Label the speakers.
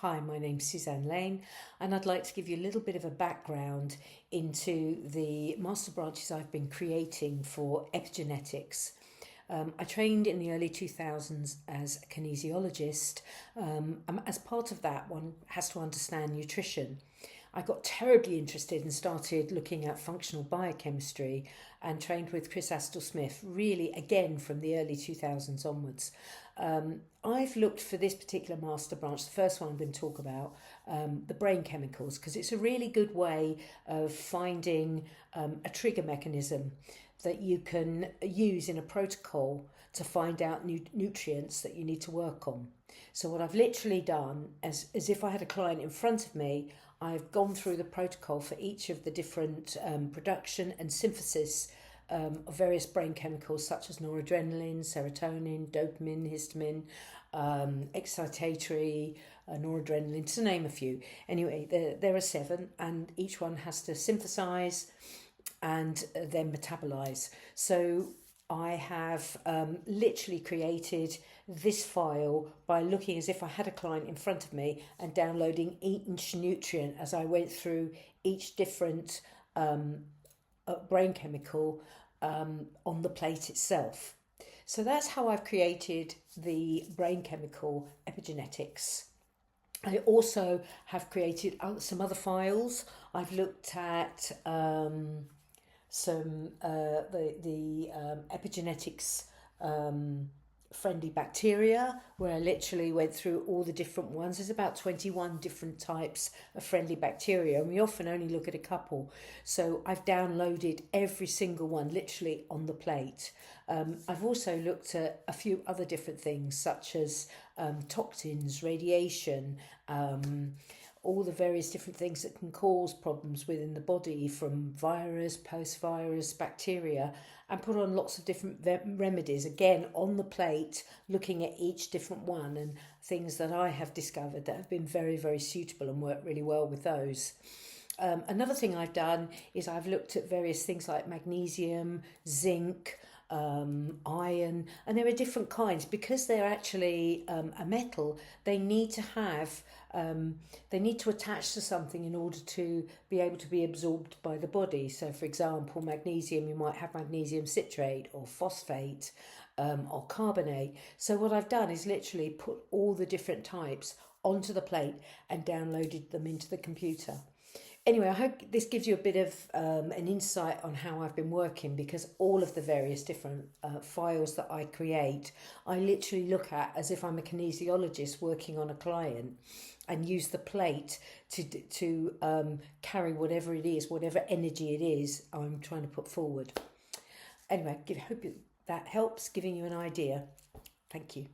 Speaker 1: Hi, my name's Suzanne Lane, and I'd like to give you a little bit of a background into the master branches I've been creating for epigenetics. I trained in the early 2000s as a kinesiologist. As part of that, one has to understand nutrition. I got terribly interested and started looking at functional biochemistry and trained with Astal Smith, really again from the early 2000s onwards. I've looked for this particular master branch, the first one I'm going to talk about, the brain chemicals, because it's a really good way of finding a trigger mechanism that you can use in a protocol to find out nutrients that you need to work on. So what I've literally done, as if I had a client in front of me, I've gone through the protocol for each of the different production and synthesis of various brain chemicals such as noradrenaline, serotonin, dopamine, histamine, excitatory, noradrenaline, to name a few. Anyway, there are 7, and each one has to synthesize and then metabolize. So I have literally created this file by looking as if I had a client in front of me and downloading each nutrient as I went through each different brain chemical on the plate itself. So that's how I've created the brain chemical epigenetics. I also have created some other files. I've looked at some the epigenetics friendly bacteria, where I literally went through all the different ones. There's about 21 different types of friendly bacteria, and we often only look at a couple. So I've downloaded every single one literally on the plate. I've also looked at a few other different things such as toxins, radiation, all the various different things that can cause problems within the body, from virus, post-virus, bacteria, and put on lots of different remedies, again on the plate, looking at each different one and things that I have discovered that have been very, very suitable and work really well with those. Another thing I've done is I've looked at various things like magnesium, zinc, iron, and there are different kinds. Because they're actually a metal, they need to have they need to attach to something in order to be able to be absorbed by the body. So for example, magnesium, you might have magnesium citrate or phosphate or carbonate. So what I've done is literally put all the different types onto the plate and downloaded them into the computer. Anyway, I hope this gives you a bit of an insight on how I've been working, because all of the various different files that I create, I literally look at as if I'm a kinesiologist working on a client, and use the plate to carry whatever it is, whatever energy it is I'm trying to put forward. Anyway, I hope that helps, giving you an idea. Thank you.